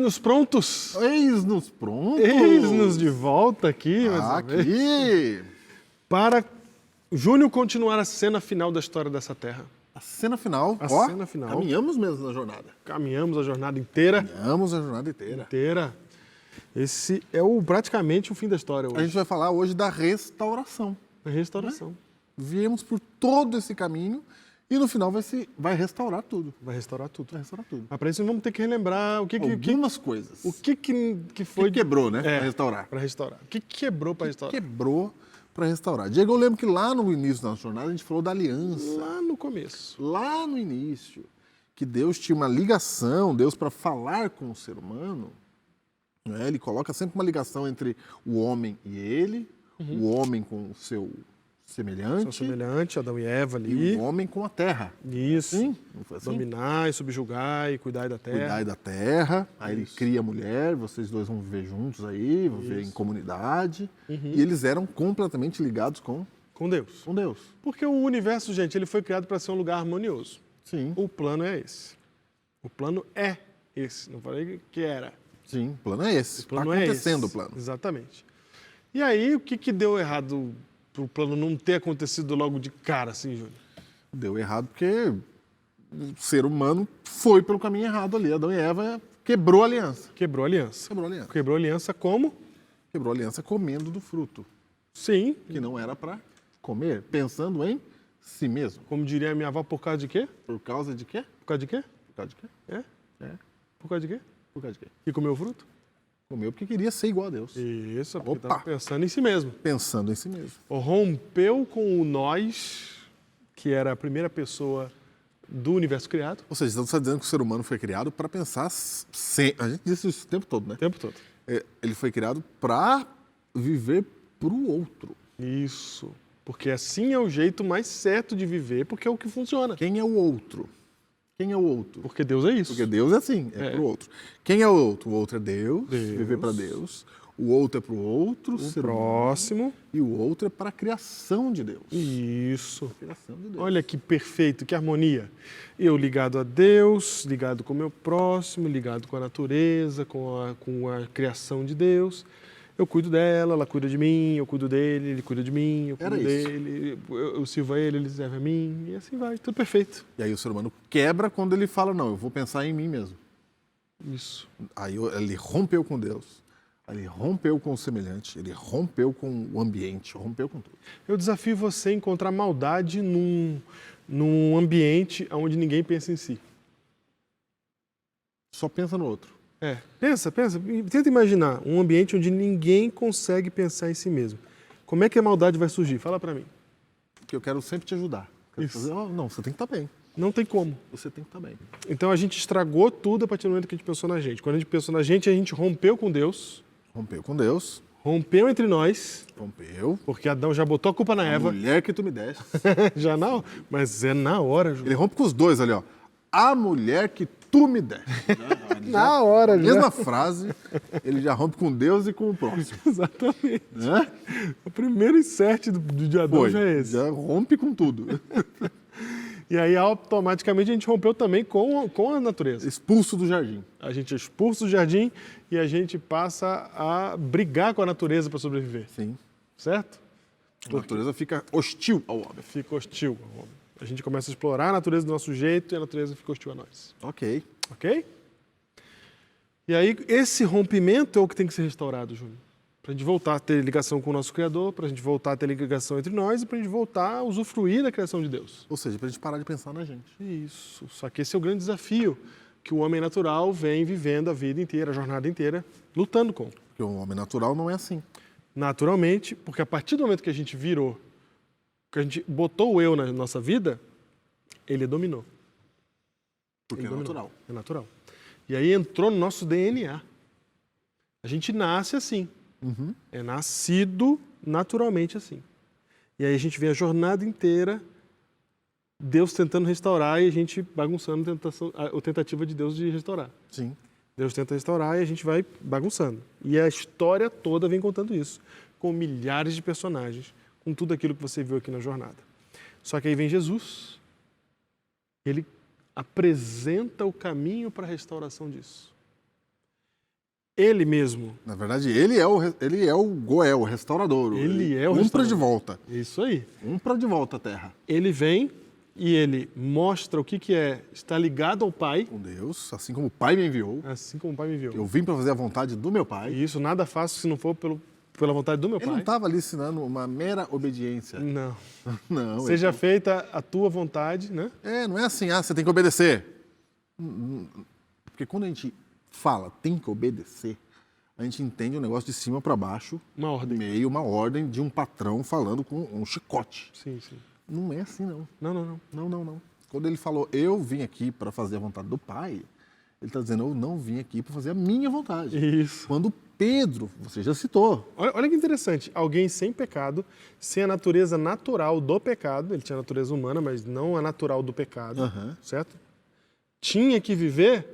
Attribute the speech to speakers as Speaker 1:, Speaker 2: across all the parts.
Speaker 1: Eis-nos prontos.
Speaker 2: Eis-nos prontos.
Speaker 1: Eis-nos de volta aqui, mais uma vez,
Speaker 2: Aqui.
Speaker 1: para Júnior continuar a cena final da história dessa terra.
Speaker 2: A cena final.
Speaker 1: A
Speaker 2: Ó,
Speaker 1: cena final.
Speaker 2: Caminhamos mesmo na jornada.
Speaker 1: Caminhamos a jornada inteira.
Speaker 2: Caminhamos a jornada inteira.
Speaker 1: Esse é praticamente o fim da história
Speaker 2: A
Speaker 1: hoje.
Speaker 2: gente vai falar hoje da restauração.
Speaker 1: A restauração.
Speaker 2: Viemos por todo esse caminho e no final vai restaurar tudo.
Speaker 1: Vai restaurar tudo.
Speaker 2: Vai restaurar tudo.
Speaker 1: Mas para isso vamos ter que relembrar
Speaker 2: Algumas coisas.
Speaker 1: o que foi...
Speaker 2: Que quebrou, né?
Speaker 1: É,
Speaker 2: Para restaurar.
Speaker 1: Para restaurar. O que quebrou para restaurar?
Speaker 2: Quebrou para restaurar. Diego, eu lembro que lá no início da nossa jornada a gente falou da aliança.
Speaker 1: Lá no começo.
Speaker 2: Lá no início, que Deus tinha uma ligação, Deus para falar com o ser humano, né? Ele coloca sempre uma ligação entre o homem e ele, o homem com o seu semelhante,
Speaker 1: São semelhantes, Adão e Eva
Speaker 2: e
Speaker 1: ali.
Speaker 2: o homem com a terra.
Speaker 1: Isso.
Speaker 2: Sim, não foi assim?
Speaker 1: Dominar e subjugar e cuidar da terra.
Speaker 2: Cuidar da terra, aí ele cria a mulher, vocês dois vão viver juntos aí, vão viver em comunidade, e eles eram completamente ligados com
Speaker 1: Com Deus.
Speaker 2: Deus.
Speaker 1: Porque o universo, gente, ele foi criado para ser um lugar harmonioso.
Speaker 2: Sim,
Speaker 1: O plano é esse. O plano é esse. Não falei que era.
Speaker 2: sim, o plano é esse.
Speaker 1: O plano
Speaker 2: Está
Speaker 1: é
Speaker 2: acontecendo
Speaker 1: esse.
Speaker 2: o plano.
Speaker 1: Exatamente. E aí, o que deu errado para o plano não ter acontecido logo de cara, assim, Júnior?
Speaker 2: Deu errado porque o ser humano foi pelo caminho errado ali. Adão e Eva quebrou a aliança.
Speaker 1: Quebrou a aliança.
Speaker 2: Quebrou a aliança.
Speaker 1: Quebrou a aliança como?
Speaker 2: Quebrou a aliança comendo do fruto,
Speaker 1: Sim.
Speaker 2: que não era para comer, pensando em si mesmo.
Speaker 1: Como diria a minha avó, por causa de quê?
Speaker 2: Por causa de quê?
Speaker 1: Por causa de quê?
Speaker 2: Por causa de quê?
Speaker 1: É?
Speaker 2: É.
Speaker 1: Por causa de quê?
Speaker 2: Por causa de quê?
Speaker 1: Que comeu o fruto?
Speaker 2: Comeu porque queria ser igual a Deus.
Speaker 1: Isso, porque
Speaker 2: Opa!
Speaker 1: estava pensando em si mesmo.
Speaker 2: Pensando em si mesmo.
Speaker 1: Rompeu com o nós, que era a primeira pessoa do universo criado,
Speaker 2: Ou seja, você está dizendo que o ser humano foi criado para pensar sem... A gente disse isso o tempo todo, né?
Speaker 1: o tempo todo.
Speaker 2: Ele foi criado para viver para o outro.
Speaker 1: Isso. Porque assim é o jeito mais certo de viver, porque é o que funciona.
Speaker 2: Quem é o outro? Quem é o outro?
Speaker 1: Porque Deus é isso.
Speaker 2: Porque Deus é assim, é para o outro. Quem é o outro? O outro é Deus,
Speaker 1: Deus.
Speaker 2: viver para Deus. O outro é para o outro, ser humano.
Speaker 1: Próximo.
Speaker 2: E o outro é para a criação de Deus.
Speaker 1: Isso.
Speaker 2: Criação de Deus.
Speaker 1: Olha que perfeito, que harmonia. Eu ligado a Deus, ligado com o meu próximo, ligado com a natureza, com a criação de Deus. Eu cuido dela, ela cuida de mim, eu cuido dele, ele cuida de mim, eu cuido
Speaker 2: Era isso.
Speaker 1: dele, eu sirvo a ele serve a mim, e assim vai, tudo perfeito.
Speaker 2: E aí o ser humano quebra quando ele fala, não, eu vou pensar em mim mesmo.
Speaker 1: Isso.
Speaker 2: Aí ele rompeu com Deus, aí ele rompeu com o semelhante, ele rompeu com o ambiente, rompeu com tudo.
Speaker 1: Eu desafio você a encontrar maldade num ambiente onde ninguém pensa em si.
Speaker 2: Só pensa no outro.
Speaker 1: Pensa, tenta imaginar um ambiente onde ninguém consegue pensar em si mesmo. Como é que a maldade vai surgir? Fala pra mim.
Speaker 2: Porque eu quero sempre te ajudar. Quero
Speaker 1: Isso.
Speaker 2: fazer, não, você tem que estar bem.
Speaker 1: Não tem como.
Speaker 2: Você tem que estar bem.
Speaker 1: Então a gente estragou tudo a partir do momento que a gente pensou na gente. Quando a gente pensou na gente, a gente rompeu com Deus,
Speaker 2: Rompeu com Deus,
Speaker 1: rompeu entre nós,
Speaker 2: rompeu.
Speaker 1: porque Adão já botou a culpa na
Speaker 2: A
Speaker 1: Eva.
Speaker 2: mulher que tu me deste.
Speaker 1: Já não, mas é na hora, Ju.
Speaker 2: Ele rompe com os dois ali, ó. A mulher que tu me deste.
Speaker 1: Na hora, já.
Speaker 2: Mesma frase, ele já rompe com Deus e com o próximo.
Speaker 1: Exatamente.
Speaker 2: Né?
Speaker 1: O primeiro insert de Adão
Speaker 2: Foi.
Speaker 1: já é esse.
Speaker 2: Já rompe com tudo.
Speaker 1: E aí, automaticamente, a gente rompeu também com a natureza.
Speaker 2: Expulso do jardim.
Speaker 1: A gente é expulso do jardim e a gente passa a brigar com a natureza para sobreviver,
Speaker 2: Sim.
Speaker 1: certo?
Speaker 2: A natureza fica hostil ao homem.
Speaker 1: Fica hostil ao homem. A gente começa a explorar a natureza do nosso jeito e a natureza fica hostil a nós.
Speaker 2: Ok.
Speaker 1: Ok? E aí, esse rompimento é o que tem que ser restaurado, Júnior. Para a gente voltar a ter ligação com o nosso Criador, para a gente voltar a ter ligação entre nós e para a gente voltar a usufruir da criação de Deus.
Speaker 2: Ou seja, para a gente parar de pensar na gente.
Speaker 1: Isso. Só que esse é o grande desafio que o homem natural vem vivendo a vida inteira, a jornada inteira, lutando com.
Speaker 2: Porque o homem natural não é assim.
Speaker 1: Naturalmente, porque a partir do momento que a gente virou, que a gente botou o eu na nossa vida, ele dominou.
Speaker 2: Porque
Speaker 1: Ele
Speaker 2: é
Speaker 1: dominou.
Speaker 2: natural.
Speaker 1: É natural. E aí entrou no nosso DNA. A gente nasce assim. É nascido naturalmente assim. E aí a gente vê a jornada inteira, Deus tentando restaurar e a gente bagunçando a tentativa de Deus de restaurar.
Speaker 2: Sim.
Speaker 1: Deus tenta restaurar e a gente vai bagunçando. E a história toda vem contando isso, com milhares de personagens, com tudo aquilo que você viu aqui na jornada. Só que aí vem Jesus, ele apresenta o caminho para a restauração disso. Ele mesmo.
Speaker 2: Na verdade, ele é o Goel, o restaurador.
Speaker 1: Ele é o
Speaker 2: Compra
Speaker 1: restaurador.
Speaker 2: de volta.
Speaker 1: Isso aí.
Speaker 2: Compra de volta a terra.
Speaker 1: Ele vem e ele mostra o que é estar ligado ao Pai,
Speaker 2: Com Deus, assim como o Pai me enviou.
Speaker 1: assim como o Pai me enviou.
Speaker 2: Eu vim para fazer a vontade do meu Pai.
Speaker 1: E isso nada faço se não for pela vontade do meu
Speaker 2: Ele não
Speaker 1: Pai.
Speaker 2: estava ali ensinando uma mera obediência.
Speaker 1: Não.
Speaker 2: Não.
Speaker 1: Seja feita a tua vontade, né?
Speaker 2: Não é assim, você tem que obedecer. Porque quando a gente fala tem que obedecer, a gente entende um negócio de cima para baixo,
Speaker 1: Uma ordem.
Speaker 2: meio uma ordem de um patrão falando com um chicote.
Speaker 1: Sim, sim.
Speaker 2: Não é assim, não.
Speaker 1: Não.
Speaker 2: Não. Quando ele falou, eu vim aqui para fazer a vontade do Pai, ele está dizendo, eu não vim aqui para fazer a minha vontade.
Speaker 1: Isso.
Speaker 2: Quando Pedro, você já citou.
Speaker 1: Olha que interessante. Alguém sem pecado, sem a natureza natural do pecado, ele tinha a natureza humana, mas não a natural do pecado, certo? Tinha que viver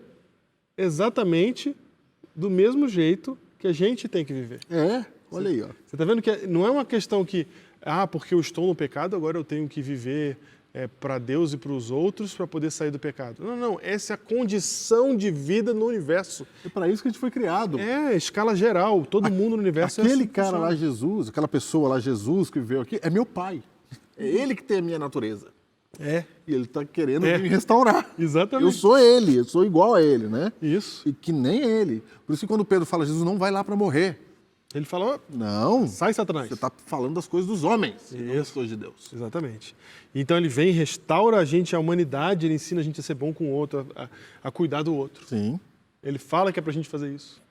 Speaker 1: exatamente do mesmo jeito que a gente tem que viver.
Speaker 2: Olha aí, ó.
Speaker 1: Você está vendo que não é uma questão que, porque eu estou no pecado, agora eu tenho que viver para Deus e para os outros para poder sair do pecado. Não. Essa é a condição de vida no universo.
Speaker 2: É para isso que a gente foi criado.
Speaker 1: Escala geral. Todo mundo no universo
Speaker 2: Aquele
Speaker 1: assim
Speaker 2: cara
Speaker 1: funciona.
Speaker 2: lá, Jesus, aquela pessoa lá, Jesus, que veio aqui, é meu pai. É ele que tem a minha natureza. E ele está querendo me restaurar.
Speaker 1: Exatamente.
Speaker 2: Eu sou ele, eu sou igual a ele, né?
Speaker 1: Isso.
Speaker 2: E que nem ele. Por isso que quando Pedro fala, Jesus não vai lá para morrer.
Speaker 1: Ele fala,
Speaker 2: Não.
Speaker 1: sai, Satanás.
Speaker 2: Você está falando das coisas dos homens, e não das
Speaker 1: Isso.
Speaker 2: coisas de Deus.
Speaker 1: Exatamente. Então ele vem, restaura a gente, a humanidade, ele ensina a gente a ser bom com o outro, a cuidar do outro.
Speaker 2: Sim.
Speaker 1: Ele fala que é pra gente fazer isso.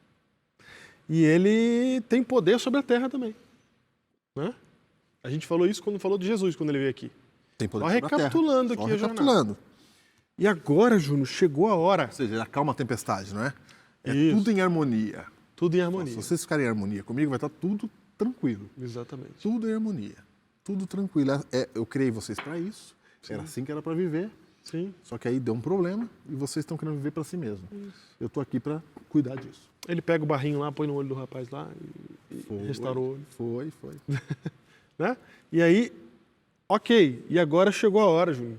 Speaker 1: E ele tem poder sobre a terra também. Né? A gente falou isso quando falou de Jesus, quando ele veio aqui.
Speaker 2: Tem poder
Speaker 1: Só
Speaker 2: sobre a terra.
Speaker 1: recapitulando aqui
Speaker 2: Só
Speaker 1: a jornada.
Speaker 2: recapitulando.
Speaker 1: E agora, Júnior, chegou a hora.
Speaker 2: Ou seja, ele acalma a tempestade, não é? É
Speaker 1: Isso.
Speaker 2: tudo em harmonia.
Speaker 1: Tudo em harmonia.
Speaker 2: Se vocês ficarem em harmonia comigo, vai estar tudo tranquilo.
Speaker 1: Exatamente.
Speaker 2: Tudo em harmonia. Tudo tranquilo. Eu criei vocês para isso. Era assim que era para viver.
Speaker 1: Sim.
Speaker 2: Só que aí deu um problema e vocês estão querendo viver para si mesmo. Eu estou aqui para cuidar disso.
Speaker 1: Ele pega o barrinho lá, põe no olho do rapaz lá e restaura o olho.
Speaker 2: Foi.
Speaker 1: Né? E aí, ok. E agora chegou a hora, Júnior.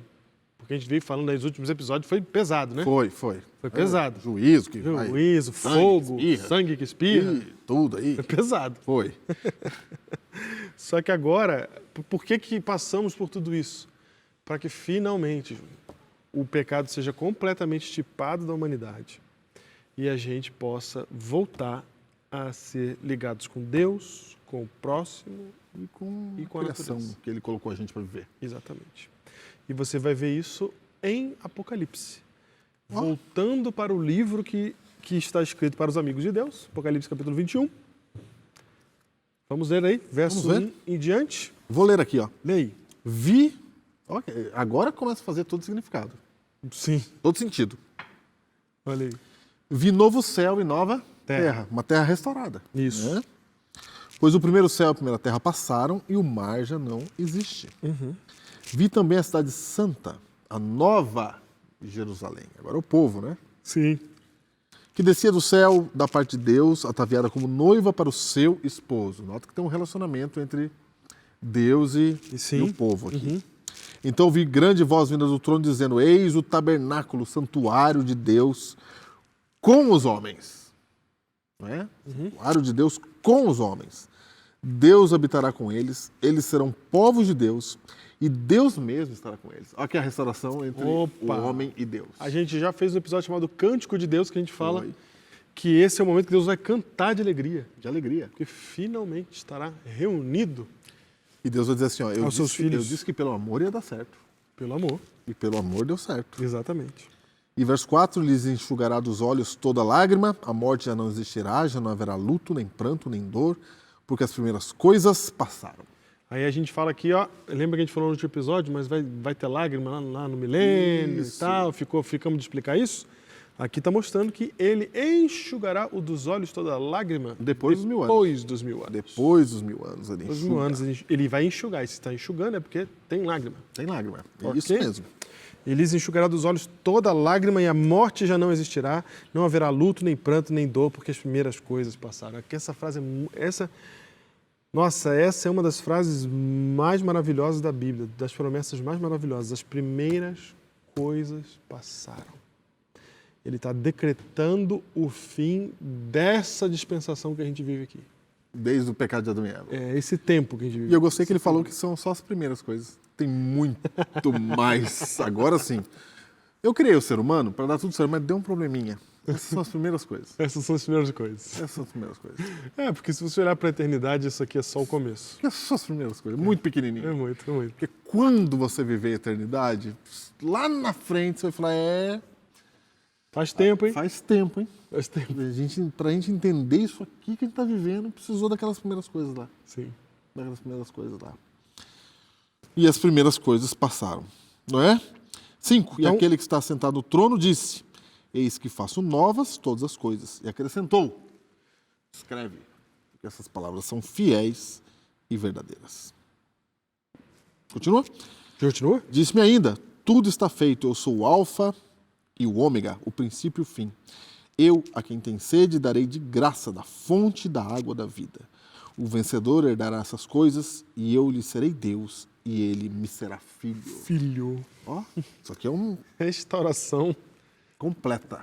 Speaker 1: Porque a gente veio falando nos últimos episódios, foi pesado, né?
Speaker 2: Foi.
Speaker 1: Foi pesado.
Speaker 2: Juízo que vai.
Speaker 1: Juízo,
Speaker 2: sangue,
Speaker 1: fogo,
Speaker 2: espirra.
Speaker 1: sangue que espirra.
Speaker 2: Tudo aí.
Speaker 1: Foi pesado.
Speaker 2: Foi.
Speaker 1: Só que agora, por que passamos por tudo isso? Para que finalmente, Júnior, o pecado seja completamente extirpado da humanidade e a gente possa voltar a ser ligados com Deus, com o próximo.
Speaker 2: E com
Speaker 1: E com
Speaker 2: a
Speaker 1: a
Speaker 2: criação
Speaker 1: natureza.
Speaker 2: que ele colocou a gente para viver.
Speaker 1: Exatamente. E você vai ver isso em Apocalipse. Voltando para o livro que está escrito para os amigos de Deus, Apocalipse capítulo 21. Vamos ler aí, verso
Speaker 2: Vamos ver.
Speaker 1: 1 em diante.
Speaker 2: Vou ler aqui, ó.
Speaker 1: Lê aí.
Speaker 2: Vi. Ok, agora começa a fazer todo significado.
Speaker 1: Sim,
Speaker 2: Todo sentido.
Speaker 1: olha aí.
Speaker 2: Vi novo céu e nova
Speaker 1: Terra.
Speaker 2: terra. Uma terra restaurada.
Speaker 1: Isso.
Speaker 2: Né? Pois o primeiro céu e a primeira terra passaram e o mar já não existe. Vi também a cidade santa, a nova Jerusalém. Agora é o povo, né?
Speaker 1: Sim.
Speaker 2: Que descia do céu da parte de Deus, ataviada como noiva para o seu esposo. Nota que tem um relacionamento entre Deus e o povo aqui. Então vi grande voz vinda do trono dizendo, eis o tabernáculo, o santuário de Deus com os homens. Não é? Santuário de Deus com os homens. Deus habitará com eles, eles serão povos de Deus e Deus mesmo estará com eles. Olha aqui a restauração entre o homem e Deus.
Speaker 1: A gente já fez um episódio chamado Cântico de Deus, que a gente fala
Speaker 2: Foi.
Speaker 1: que esse é o momento que Deus vai cantar de alegria,
Speaker 2: De alegria.
Speaker 1: porque finalmente estará reunido
Speaker 2: E Deus vai dizer assim, ó, eu
Speaker 1: Aos seus filhos.
Speaker 2: disse que pelo amor ia dar certo.
Speaker 1: pelo amor.
Speaker 2: E pelo amor deu certo.
Speaker 1: Exatamente.
Speaker 2: E verso 4, lhes enxugará dos olhos toda lágrima, a morte já não existirá, já não haverá luto, nem pranto, nem dor, porque as primeiras coisas passaram.
Speaker 1: Aí a gente fala aqui, ó, lembra que a gente falou no último episódio, mas vai ter lágrima lá no milênio
Speaker 2: Isso.
Speaker 1: e tal, ficamos de explicar isso? Aqui está mostrando que ele enxugará o dos olhos toda lágrima
Speaker 2: Depois dos 1000 anos.
Speaker 1: depois dos 1000 anos.
Speaker 2: Depois dos 1000 anos, ele
Speaker 1: Depois dos
Speaker 2: enxuga.
Speaker 1: 1000 anos ele vai enxugar, e se está enxugando é porque tem lágrima.
Speaker 2: Tem lágrima, é
Speaker 1: Ok?
Speaker 2: isso mesmo.
Speaker 1: Ele lhes enxugará dos olhos toda lágrima e a morte já não existirá, não haverá luto, nem pranto, nem dor, porque as primeiras coisas passaram. Aqui essa frase, essa é uma das frases mais maravilhosas da Bíblia, das promessas mais maravilhosas. As primeiras coisas passaram. ele está decretando o fim dessa dispensação que a gente vive aqui.
Speaker 2: Desde o pecado de Adão e Eva.
Speaker 1: É esse tempo que a gente vive.
Speaker 2: E eu gostei que ele falou que são só as primeiras coisas. Tem muito mais. Agora sim. Eu criei o ser humano para dar tudo certo, mas deu um probleminha. Essas são as primeiras coisas.
Speaker 1: Essas são as primeiras coisas.
Speaker 2: Essas são as primeiras coisas.
Speaker 1: É, porque se você olhar para a eternidade, isso aqui é só o começo.
Speaker 2: Essas são as primeiras coisas. Muito pequenininho.
Speaker 1: É muito, é muito.
Speaker 2: Porque quando você viver a eternidade, lá na frente você vai falar,
Speaker 1: Faz tempo, hein?
Speaker 2: faz tempo, hein?
Speaker 1: Faz tempo.
Speaker 2: Pra gente entender isso aqui que a gente tá vivendo, precisou daquelas primeiras coisas lá.
Speaker 1: Sim.
Speaker 2: Daquelas primeiras coisas lá. E as primeiras coisas passaram, não é? 5.
Speaker 1: Então-
Speaker 2: E aquele que está sentado no trono disse, eis que faço novas todas as coisas. E acrescentou, escreve, porque essas palavras são fiéis e verdadeiras. Continua?
Speaker 1: Continua?
Speaker 2: Disse-me ainda, tudo está feito, eu sou o alfa e o ômega, o princípio e o fim. Eu, a quem tem sede, darei de graça da fonte da água da vida. O vencedor herdará essas coisas, e eu lhe serei Deus, e ele me será filho.
Speaker 1: Filho.
Speaker 2: Ó, isso aqui é um
Speaker 1: Restauração
Speaker 2: completa.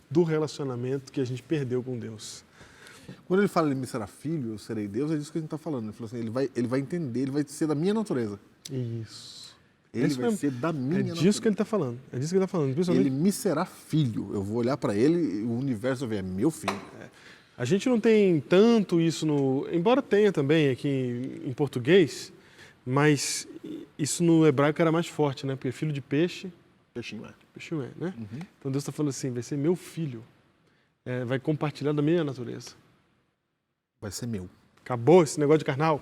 Speaker 1: do relacionamento que a gente perdeu com Deus.
Speaker 2: Quando ele fala ele me será filho, eu serei Deus, é disso que a gente está falando. Ele falou assim, ele vai entender, ele vai ser da minha natureza.
Speaker 1: Isso.
Speaker 2: Ele
Speaker 1: Isso
Speaker 2: vai
Speaker 1: mesmo.
Speaker 2: ser da minha
Speaker 1: É
Speaker 2: natureza.
Speaker 1: disso que ele está falando. É disso que ele está falando.
Speaker 2: Ele
Speaker 1: Principalmente.
Speaker 2: me será filho. Eu vou olhar para ele e o universo vai ver, é meu filho.
Speaker 1: A gente não tem tanto isso embora tenha também aqui em português, mas isso no hebraico era mais forte, né? Porque filho de peixe,
Speaker 2: Peixinho, é.
Speaker 1: peixe é, né? Então Deus está falando assim, vai ser meu filho. Vai compartilhar da minha natureza.
Speaker 2: Vai ser meu.
Speaker 1: Acabou esse negócio de carnal.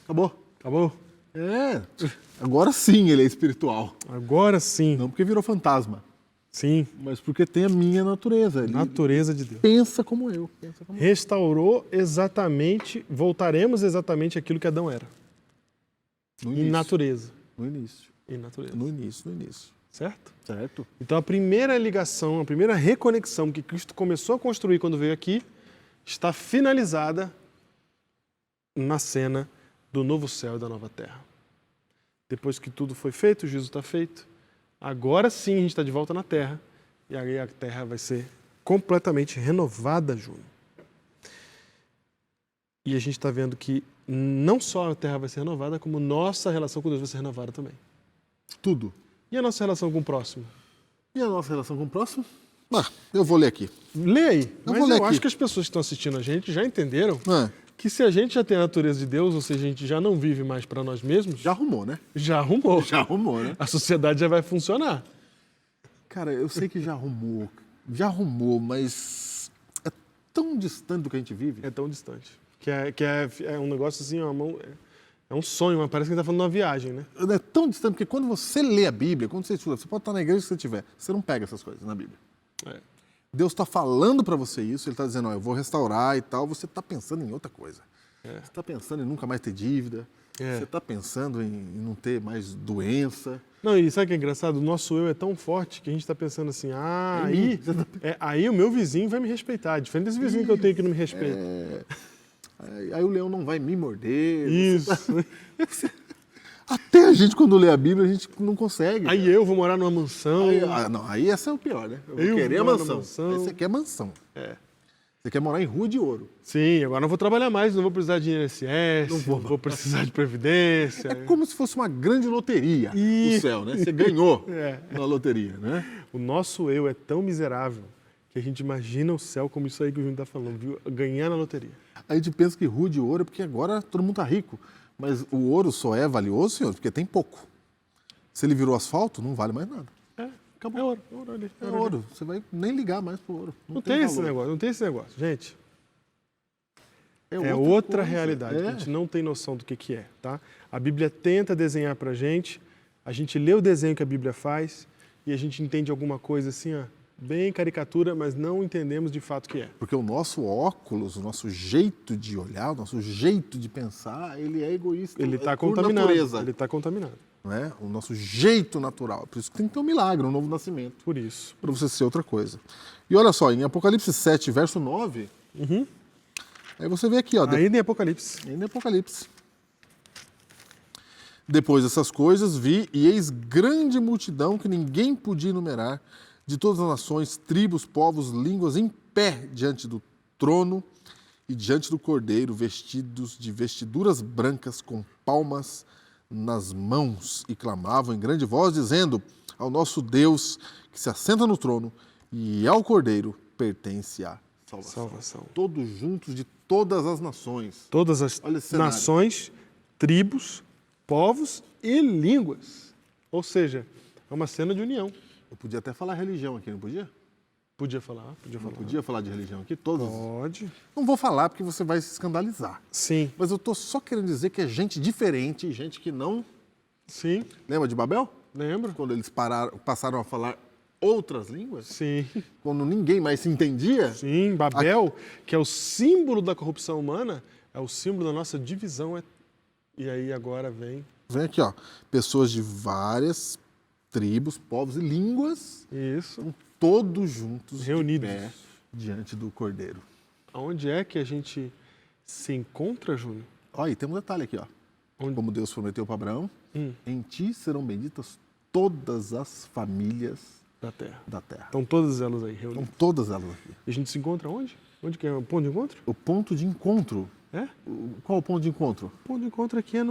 Speaker 2: Acabou.
Speaker 1: Acabou.
Speaker 2: É. Agora sim ele é espiritual.
Speaker 1: Agora sim.
Speaker 2: Não porque virou fantasma,
Speaker 1: Sim.
Speaker 2: mas porque tem a minha natureza. Ele
Speaker 1: Natureza de Deus.
Speaker 2: pensa como eu.
Speaker 1: Restaurou exatamente, voltaremos exatamente àquilo que Adão era.
Speaker 2: No
Speaker 1: Em
Speaker 2: início.
Speaker 1: natureza.
Speaker 2: No início.
Speaker 1: Em natureza.
Speaker 2: No início.
Speaker 1: Certo?
Speaker 2: Certo?
Speaker 1: Então a primeira ligação, a primeira reconexão que Cristo começou a construir quando veio aqui, está finalizada na cena do novo céu e da nova terra. Depois que tudo foi feito, o juízo está feito, agora sim a gente está de volta na terra, e aí a terra vai ser completamente renovada, Júnior. E a gente está vendo que não só a terra vai ser renovada, como nossa relação com Deus vai ser renovada também.
Speaker 2: Tudo.
Speaker 1: E a nossa relação com o próximo?
Speaker 2: E a nossa relação com o próximo? Eu vou ler aqui.
Speaker 1: Lê aí. Mas
Speaker 2: vou ler
Speaker 1: eu
Speaker 2: aqui.
Speaker 1: acho que as pessoas que estão assistindo a gente já entenderam
Speaker 2: É,
Speaker 1: que se a gente já tem a natureza de Deus, ou seja, a gente já não vive mais para nós mesmos,
Speaker 2: já arrumou, né?
Speaker 1: já arrumou.
Speaker 2: Já arrumou, né?
Speaker 1: A sociedade já vai funcionar.
Speaker 2: Cara, eu sei que já arrumou, mas é tão distante do que a gente vive.
Speaker 1: É tão distante. Que é um negócio assim, é um sonho, mas parece que a gente está falando de uma viagem, né?
Speaker 2: É tão distante, porque quando você lê a Bíblia, quando você estuda, você pode estar na igreja que você estiver, você não pega essas coisas na Bíblia.
Speaker 1: É.
Speaker 2: Deus está falando para você isso, Ele está dizendo, eu vou restaurar e tal, você está pensando em outra coisa. Você está pensando em nunca mais ter dívida, você está pensando em não ter mais doença.
Speaker 1: Não, e sabe o que é engraçado? O nosso eu é tão forte que a gente está pensando assim, aí o meu vizinho vai me respeitar, diferente desse vizinho que eu tenho que não me respeita.
Speaker 2: Aí o leão não vai me morder.
Speaker 1: Isso.
Speaker 2: Até a gente, quando lê a Bíblia, a gente não consegue.
Speaker 1: Aí eu vou morar numa mansão.
Speaker 2: Aí essa é o pior, né? Eu vou
Speaker 1: Eu
Speaker 2: querer a
Speaker 1: moro na
Speaker 2: mansão.
Speaker 1: mansão.
Speaker 2: Aí você quer mansão.
Speaker 1: É.
Speaker 2: Você quer morar em rua de ouro.
Speaker 1: Sim, agora não vou trabalhar mais, não vou precisar de INSS,
Speaker 2: Não vou.
Speaker 1: não vou precisar de previdência.
Speaker 2: É como se fosse uma grande loteria
Speaker 1: Ih.
Speaker 2: o céu, né? Você ganhou
Speaker 1: É.
Speaker 2: na loteria, né?
Speaker 1: O nosso eu é tão miserável que a gente imagina o céu como isso aí que o Júnior está falando, viu? Ganhar na loteria.
Speaker 2: A gente pensa que rua de ouro é porque agora todo mundo tá rico. Mas o ouro só é valioso, senhor, porque tem pouco. Se ele virou asfalto, não vale mais nada.
Speaker 1: Acabou. É ouro. É ouro ali.
Speaker 2: É ouro. Você vai nem ligar mais pro ouro.
Speaker 1: Não tem esse
Speaker 2: valor.
Speaker 1: negócio, não tem esse negócio. Gente, é
Speaker 2: outra
Speaker 1: outra
Speaker 2: coisa.
Speaker 1: realidade. A gente não tem noção do que é, tá? A Bíblia tenta desenhar pra gente, a gente lê o desenho que a Bíblia faz e a gente entende alguma coisa assim, ó, bem caricatura, mas não entendemos de fato o que é.
Speaker 2: Porque o nosso óculos, o nosso jeito de olhar, o nosso jeito de pensar, ele é egoísta.
Speaker 1: Ele está
Speaker 2: por
Speaker 1: contaminado.
Speaker 2: natureza.
Speaker 1: Ele está contaminado.
Speaker 2: Não é? O nosso jeito natural. Por isso que tem que ter um milagre, um novo nascimento.
Speaker 1: Por isso.
Speaker 2: Para você ser outra coisa. E olha só, em Apocalipse 7, verso 9, aí você vê aqui, ó.
Speaker 1: Ainda em Apocalipse.
Speaker 2: Ainda em Apocalipse. Depois dessas coisas, vi e eis grande multidão que ninguém podia enumerar, de todas as nações, tribos, povos, línguas, em pé diante do trono e diante do Cordeiro, vestidos de vestiduras brancas, com palmas nas mãos, e clamavam em grande voz, dizendo: ao nosso Deus, que se assenta no trono, e ao Cordeiro pertence a salvação. Todos juntos de todas as nações.
Speaker 1: Todas as
Speaker 2: Olha esse cenário.
Speaker 1: nações, tribos, povos e línguas. Ou seja, é uma cena de união.
Speaker 2: Eu podia até falar religião aqui, não podia?
Speaker 1: Podia falar.
Speaker 2: Não podia falar de religião aqui? Todos?
Speaker 1: Pode.
Speaker 2: Não vou falar porque você vai se escandalizar.
Speaker 1: Sim.
Speaker 2: Mas eu estou só querendo dizer que é gente diferente, gente que não...
Speaker 1: Sim.
Speaker 2: Lembra de Babel?
Speaker 1: Lembro?
Speaker 2: Quando eles passaram a falar outras línguas?
Speaker 1: Sim.
Speaker 2: Quando ninguém mais se entendia?
Speaker 1: Sim, Babel, que é o símbolo da corrupção humana, é o símbolo da nossa divisão. E aí agora vem...
Speaker 2: Vem aqui, ó. Pessoas de várias tribos, povos e línguas,
Speaker 1: Isso.
Speaker 2: todos juntos,
Speaker 1: Reunidos.
Speaker 2: de pé, diante do Cordeiro.
Speaker 1: Onde é que a gente se encontra, Júnior?
Speaker 2: Olha, e tem um detalhe aqui, ó.
Speaker 1: Onde?
Speaker 2: Como Deus prometeu para Abraão, em ti serão benditas todas as famílias
Speaker 1: Da terra.
Speaker 2: da terra.
Speaker 1: Estão todas elas aí
Speaker 2: Estão
Speaker 1: reunidas.
Speaker 2: todas elas aqui.
Speaker 1: E a gente se encontra onde? Onde que é o ponto de encontro?
Speaker 2: O ponto de encontro.
Speaker 1: É?
Speaker 2: Qual é o ponto de encontro?
Speaker 1: O ponto de encontro aqui é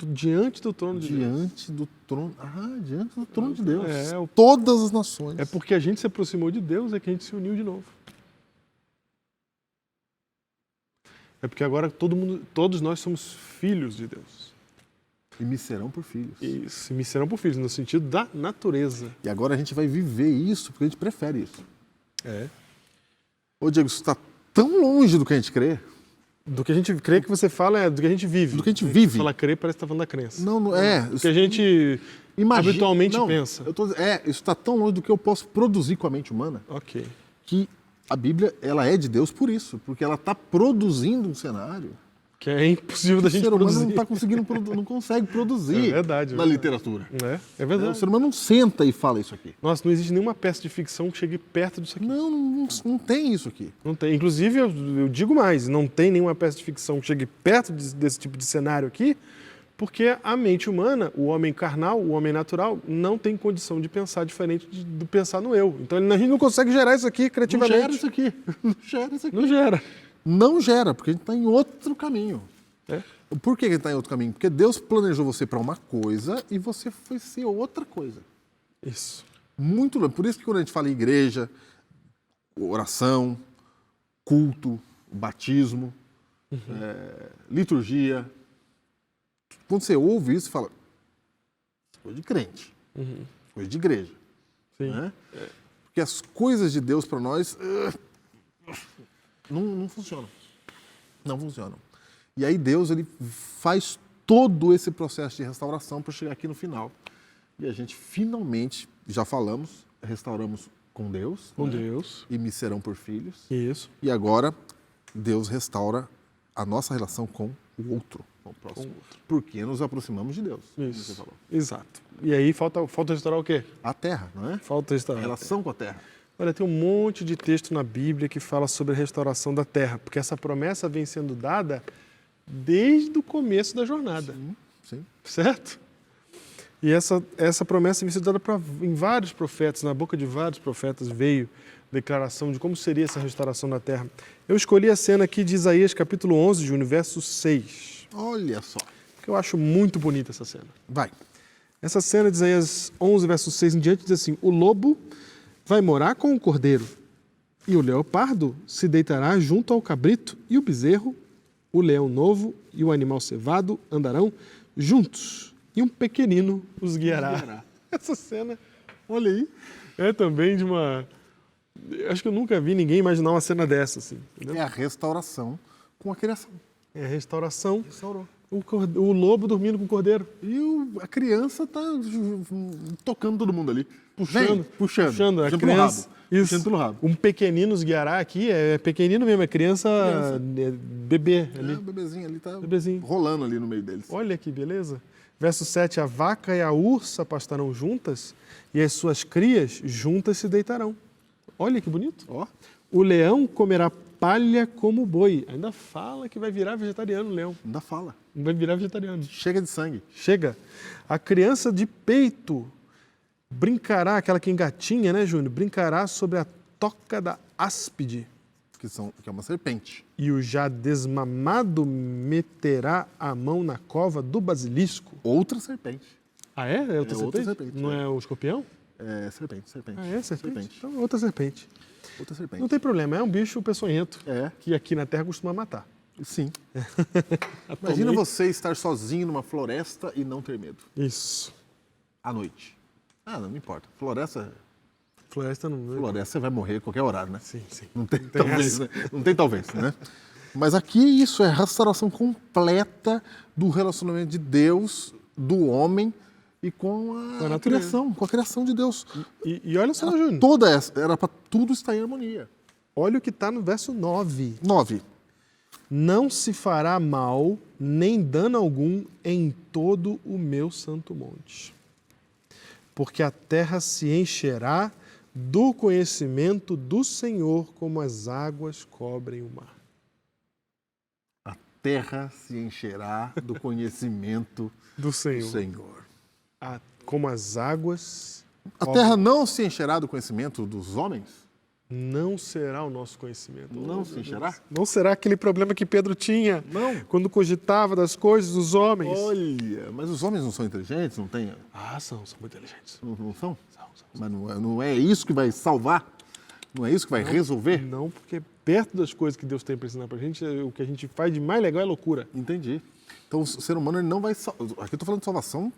Speaker 1: diante do trono de Deus.
Speaker 2: Diante do trono. Ah, diante do trono de Deus.
Speaker 1: É,
Speaker 2: Todas as nações.
Speaker 1: É porque a gente se aproximou de Deus, é que a gente se uniu de novo. É porque agora todos nós somos filhos de Deus.
Speaker 2: E me serão por filhos.
Speaker 1: E me serão por filhos, no sentido da natureza.
Speaker 2: E agora a gente vai viver isso, porque a gente prefere isso.
Speaker 1: É.
Speaker 2: Ô, Diego, isso está tão longe do que a gente crê.
Speaker 1: Do que a gente crê que você fala é do que a gente vive.
Speaker 2: Do que a gente vive.
Speaker 1: Falar crer parece que está falando da crença.
Speaker 2: Não é.
Speaker 1: Do que a gente habitualmente
Speaker 2: não,
Speaker 1: pensa.
Speaker 2: Isso está tão longe do que eu posso produzir com a mente humana,
Speaker 1: Ok.
Speaker 2: que a Bíblia ela é de Deus por isso, porque ela está produzindo um cenário
Speaker 1: Que é impossível da
Speaker 2: que o
Speaker 1: gente
Speaker 2: ser humano
Speaker 1: produzir.
Speaker 2: não está conseguindo, não consegue produzir
Speaker 1: É verdade,
Speaker 2: na literatura.
Speaker 1: É
Speaker 2: O
Speaker 1: verdade.
Speaker 2: ser humano não senta e fala isso aqui.
Speaker 1: Nossa, não existe nenhuma peça de ficção que chegue perto disso aqui.
Speaker 2: Não tem isso aqui.
Speaker 1: Não tem. Inclusive, eu digo mais, não tem nenhuma peça de ficção que chegue perto desse tipo de cenário aqui, porque a mente humana, o homem carnal, o homem natural, não tem condição de pensar diferente do pensar no eu. Então a gente não consegue gerar isso aqui
Speaker 2: Não
Speaker 1: criativamente.
Speaker 2: gera isso aqui. Não gera isso aqui.
Speaker 1: Não gera.
Speaker 2: Não gera, porque a gente está em outro caminho.
Speaker 1: É.
Speaker 2: Por que a gente está em outro caminho? Porque Deus planejou você para uma coisa e você foi ser outra coisa.
Speaker 1: Isso.
Speaker 2: Muito louco. Por isso que quando a gente fala em igreja, oração, culto, batismo, liturgia, quando você ouve isso, você fala, coisa de crente, coisa de igreja.
Speaker 1: Sim.
Speaker 2: Né? Porque as coisas de Deus para nós não funcionam. Não funcionam. E aí Deus ele faz todo esse processo de restauração para chegar aqui no final. E a gente finalmente, já falamos, restauramos com Deus.
Speaker 1: Com
Speaker 2: né?
Speaker 1: Deus.
Speaker 2: E me serão por filhos.
Speaker 1: Isso.
Speaker 2: E agora Deus restaura a nossa relação com o outro, com o próximo. Porque nos aproximamos de Deus. Como você
Speaker 1: Isso.
Speaker 2: falou.
Speaker 1: Exato. E aí falta restaurar o quê?
Speaker 2: A terra, não é?
Speaker 1: Falta
Speaker 2: A
Speaker 1: restaurar.
Speaker 2: relação com a terra.
Speaker 1: Olha, tem um monte de texto na Bíblia que fala sobre a restauração da terra, porque essa promessa vem sendo dada desde o começo da jornada,
Speaker 2: Sim.
Speaker 1: certo? E essa promessa vem sendo dada em vários profetas, na boca de vários profetas veio declaração de como seria essa restauração da terra. Eu escolhi a cena aqui de Isaías capítulo 11, Júnior, verso 6,
Speaker 2: Olha só.
Speaker 1: que eu acho muito bonita essa cena.
Speaker 2: Vai.
Speaker 1: Essa cena de Isaías 11, verso 6 em diante, diz assim: o lobo vai morar com o cordeiro, e o leopardo se deitará junto ao cabrito, e o bezerro, o leão novo e o animal cevado andarão juntos, e um pequenino os guiará. Essa cena, olha aí, é também de uma... Acho que eu nunca vi ninguém imaginar uma cena dessa, assim. Entendeu?
Speaker 2: É a restauração com a criação.
Speaker 1: É a restauração.
Speaker 2: Restaurou.
Speaker 1: O lobo dormindo com o cordeiro.
Speaker 2: E a criança tá tocando todo mundo ali.
Speaker 1: Puxando
Speaker 2: puxando.
Speaker 1: a
Speaker 2: Puxando pelo
Speaker 1: criança.
Speaker 2: rabo.
Speaker 1: Isso.
Speaker 2: Puxando pelo rabo.
Speaker 1: Um pequenino os guiará aqui, é pequenino mesmo, é criança. Bebê ali.
Speaker 2: O bebezinho ali tá
Speaker 1: Bebezinho.
Speaker 2: rolando ali no meio deles.
Speaker 1: Olha que beleza. Verso 7, a vaca e a ursa pastarão juntas, e as suas crias juntas se deitarão. Olha que bonito.
Speaker 2: Ó.
Speaker 1: O leão comerá palha como boi. Ainda fala que vai virar vegetariano o leão.
Speaker 2: Ainda fala.
Speaker 1: Vai virar vegetariano.
Speaker 2: Chega de sangue.
Speaker 1: Chega. A criança de peito Brincará, aquela que engatinha, né, Júnior? Brincará sobre a toca da áspide.
Speaker 2: Que é uma serpente.
Speaker 1: E o já desmamado meterá a mão na cova do basilisco.
Speaker 2: Outra serpente.
Speaker 1: Ah, é? É outra
Speaker 2: É
Speaker 1: serpente?
Speaker 2: outra serpente,
Speaker 1: Não é o escorpião?
Speaker 2: É serpente.
Speaker 1: Ah, é serpente? Então é outra serpente.
Speaker 2: Outra serpente.
Speaker 1: Não tem problema, é um bicho peçonhento
Speaker 2: É,
Speaker 1: que aqui na Terra costuma matar.
Speaker 2: sim. Imagina você estar sozinho numa floresta e não ter medo.
Speaker 1: Isso.
Speaker 2: À noite. Ah, não importa. Floresta
Speaker 1: Floresta não...
Speaker 2: você vai morrer a qualquer horário, né?
Speaker 1: Sim, sim.
Speaker 2: Não tem talvez, né? Não tem talvez, né? Mas aqui isso é a restauração completa do relacionamento de Deus, do homem e com a
Speaker 1: natureza.
Speaker 2: criação, com a criação de Deus.
Speaker 1: E olha só, Júnior.
Speaker 2: Toda essa, era para tudo estar em harmonia.
Speaker 1: Olha o que está no verso 9.
Speaker 2: 9.
Speaker 1: Não se fará mal, nem dano algum em todo o meu santo monte. Porque a terra se encherá do conhecimento do Senhor, como as águas cobrem o mar.
Speaker 2: A terra se encherá do conhecimento
Speaker 1: Do
Speaker 2: do
Speaker 1: Senhor.
Speaker 2: Senhor.
Speaker 1: Como as águas...
Speaker 2: A terra não se encherá do conhecimento dos homens?
Speaker 1: Não será o nosso conhecimento.
Speaker 2: Não se encherá?
Speaker 1: Não será aquele problema que Pedro tinha
Speaker 2: Não.
Speaker 1: quando cogitava das coisas dos homens.
Speaker 2: Olha, mas os homens não são inteligentes? Não tem?
Speaker 1: Ah, são muito inteligentes.
Speaker 2: Não são?
Speaker 1: São.
Speaker 2: Mas não é isso que vai salvar? Não é isso que vai resolver?
Speaker 1: Não, porque perto das coisas que Deus tem para ensinar para a gente, o que a gente faz de mais legal é loucura.
Speaker 2: Entendi. Então o ser humano ele não vai... Aqui eu estou falando de salvação,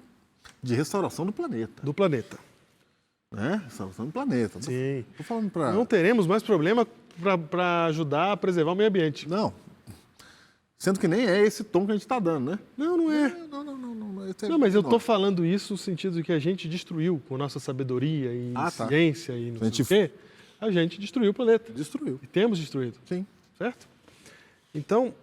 Speaker 2: de restauração do planeta.
Speaker 1: Do planeta.
Speaker 2: Né? Restauração do planeta.
Speaker 1: Sim.
Speaker 2: Estou falando para...
Speaker 1: Não teremos mais problema para ajudar a preservar o meio ambiente.
Speaker 2: Não. Sendo que nem é esse tom que a gente está dando, né?
Speaker 1: Não, não é.
Speaker 2: Não.
Speaker 1: Não, mas eu estou falando isso no sentido de que a gente destruiu com nossa sabedoria e
Speaker 2: Ah, tá.
Speaker 1: ciência e não
Speaker 2: A gente-
Speaker 1: sei o quê. A gente destruiu o planeta.
Speaker 2: Destruiu.
Speaker 1: E temos destruído.
Speaker 2: Sim.
Speaker 1: Certo? Então,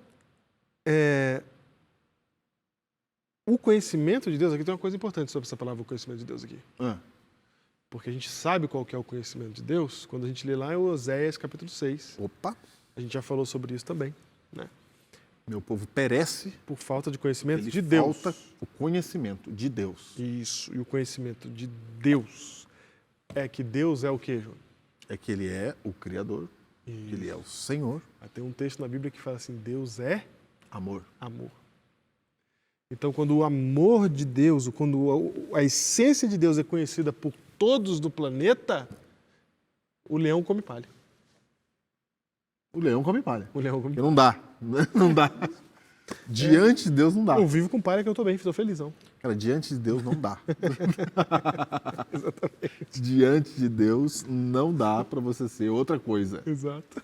Speaker 1: o conhecimento de Deus, aqui tem uma coisa importante sobre essa palavra, o conhecimento de Deus aqui.
Speaker 2: Ah,
Speaker 1: Porque a gente sabe qual que é o conhecimento de Deus quando a gente lê lá em Oséias capítulo 6.
Speaker 2: opa,
Speaker 1: A gente já falou sobre isso também, né?
Speaker 2: meu povo perece,
Speaker 1: Por falta de conhecimento
Speaker 2: ele
Speaker 1: de Deus.
Speaker 2: falta o conhecimento de Deus.
Speaker 1: Isso, e o conhecimento de Deus é que Deus é o quê, João?
Speaker 2: É que ele é o Criador, que ele é o Senhor,
Speaker 1: Tem um texto na Bíblia que fala assim, Deus é
Speaker 2: amor.
Speaker 1: amor. Então, quando o amor de Deus, quando a essência de Deus é conhecida por todos do planeta, o leão come palha.
Speaker 2: O leão come palha.
Speaker 1: O leão come
Speaker 2: Porque não dá. Não dá. Diante de Deus não dá.
Speaker 1: Eu vivo com palha que eu tô bem, estou felizão.
Speaker 2: Cara, diante de Deus não dá. Diante de Deus não dá para você ser outra coisa,
Speaker 1: Exato.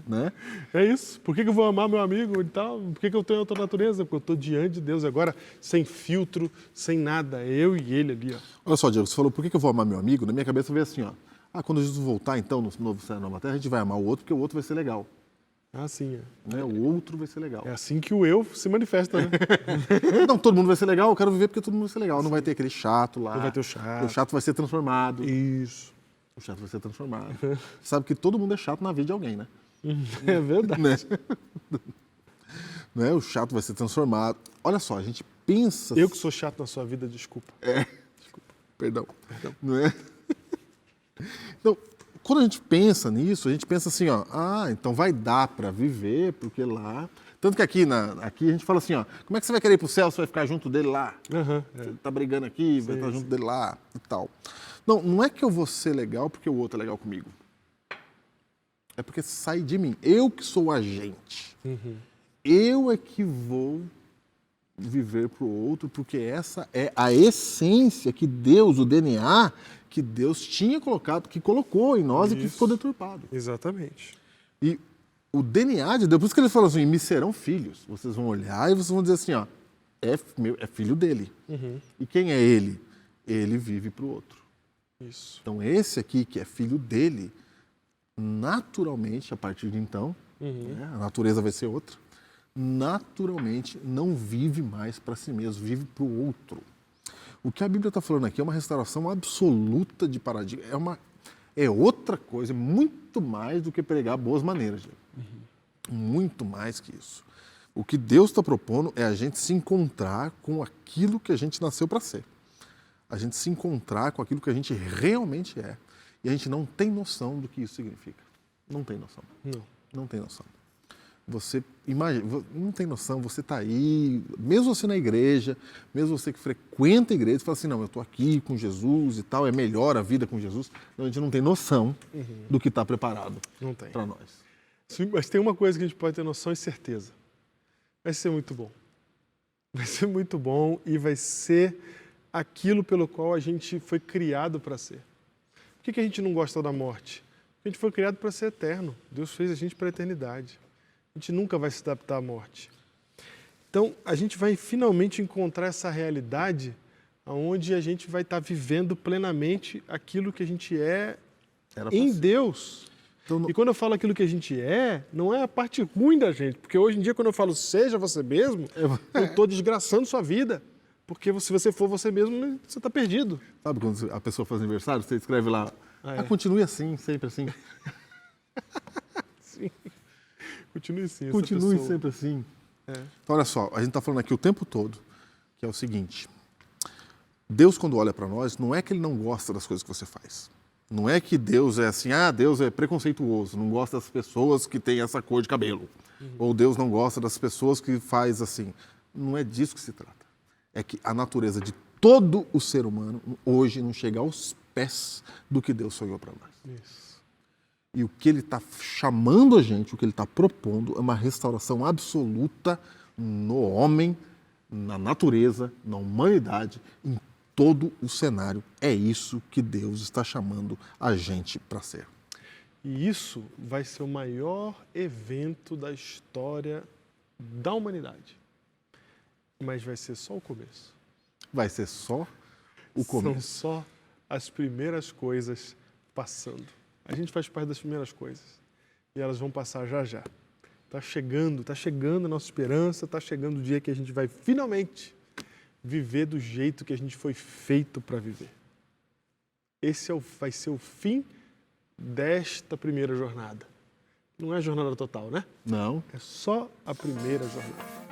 Speaker 2: né?
Speaker 1: É isso. Por que eu vou amar meu amigo e tal? Por que eu tenho outra natureza? Porque eu estou diante de Deus agora, sem filtro, sem nada. Eu e ele ali, ó.
Speaker 2: Olha só, Diego, você falou, por que eu vou amar meu amigo? Na minha cabeça veio assim, ó. Quando Jesus voltar, então, no novo céu e nova terra, a gente vai amar o outro, porque o outro vai ser legal.
Speaker 1: Assim,
Speaker 2: Né? O outro vai ser legal.
Speaker 1: é assim que o eu se manifesta, né?
Speaker 2: Não, todo mundo vai ser legal, eu quero viver porque todo mundo vai ser legal. Não vai ter aquele chato lá.
Speaker 1: Não vai ter o chato.
Speaker 2: O chato vai ser transformado.
Speaker 1: Isso.
Speaker 2: O chato vai ser transformado. Sabe que todo mundo é chato na vida de alguém, né?
Speaker 1: É verdade.
Speaker 2: Né? O chato vai ser transformado. Olha só, a gente pensa...
Speaker 1: Eu que sou chato na sua vida, desculpa.
Speaker 2: Perdão. Não é? Então, quando a gente pensa nisso, a gente pensa assim, ó, então vai dar para viver, porque lá... Tanto que aqui a gente fala assim, ó, como é que você vai querer ir pro céu se vai ficar junto dele lá? Você tá brigando aqui, vai estar junto dele lá e tal. Não é que eu vou ser legal porque o outro é legal comigo. É porque sai de mim. Eu que sou o agente. Eu é que vou viver pro outro, porque essa é a essência que Deus, o DNA, que Deus tinha colocado, que colocou em nós e que ficou deturpado.
Speaker 1: Exatamente.
Speaker 2: E o DNA de Deus, por isso que ele falou assim, me serão filhos. Vocês vão olhar e vocês vão dizer assim, ó, é filho dele. E quem é ele? Ele vive para o outro.
Speaker 1: Isso.
Speaker 2: Então esse aqui, que é filho dele, naturalmente, a partir de então, né, a natureza vai ser outra, naturalmente não vive mais para si mesmo, vive para o outro. O que a Bíblia está falando aqui é uma restauração absoluta de paradigma. É outra coisa, muito mais do que pregar boas maneiras. Muito mais que isso. O que Deus está propondo é a gente se encontrar com aquilo que a gente nasceu para ser. a gente se encontrar com aquilo que a gente realmente é. E a gente não tem noção do que isso significa. Não tem noção. Não tem noção. Você imagina, não tem noção, você está aí, mesmo você na igreja, mesmo você que frequenta a igreja, você fala assim, não, eu estou aqui com Jesus e tal, é melhor a vida com Jesus. Não, a gente não tem noção do que está preparado para nós.
Speaker 1: Sim, mas tem uma coisa que a gente pode ter noção e certeza. Vai ser muito bom. Vai ser muito bom e vai ser aquilo pelo qual a gente foi criado para ser. Por que a gente não gosta da morte? Porque a gente foi criado para ser eterno. Deus fez a gente para a eternidade. A gente nunca vai se adaptar à morte. Então, a gente vai finalmente encontrar essa realidade onde a gente vai estar vivendo plenamente aquilo que a gente é em Deus. Então, e quando eu falo aquilo que a gente é, não é a parte ruim da gente. Porque hoje em dia, quando eu falo seja você mesmo, eu estou desgraçando sua vida. Porque se você for você mesmo, você está perdido.
Speaker 2: Sabe quando a pessoa faz aniversário, você escreve lá, continue assim, sempre assim.
Speaker 1: Sim. Continue assim.
Speaker 2: Continue sempre assim. Então, olha só, a gente está falando aqui o tempo todo, que é o seguinte, Deus quando olha para nós, não é que Ele não gosta das coisas que você faz. Não é que Deus é assim, Deus é preconceituoso, não gosta das pessoas que têm essa cor de cabelo. Ou Deus não gosta das pessoas que faz assim. Não é disso que se trata. É que a natureza de todo o ser humano hoje não chega aos pés do que Deus sonhou para nós.
Speaker 1: Isso.
Speaker 2: E o que Ele está chamando a gente, o que Ele está propondo é uma restauração absoluta no homem, na natureza, na humanidade, em todo o cenário. É isso que Deus está chamando a gente para ser.
Speaker 1: E isso vai ser o maior evento da história da humanidade. Mas vai ser só o começo.
Speaker 2: Vai ser só o começo.
Speaker 1: São só as primeiras coisas passando. A gente faz parte das primeiras coisas. E elas vão passar já já. Está chegando a nossa esperança, está chegando o dia que a gente vai finalmente viver do jeito que a gente foi feito para viver. Esse vai ser o fim desta primeira jornada. Não é a jornada total, né?
Speaker 2: Não.
Speaker 1: É só a primeira jornada.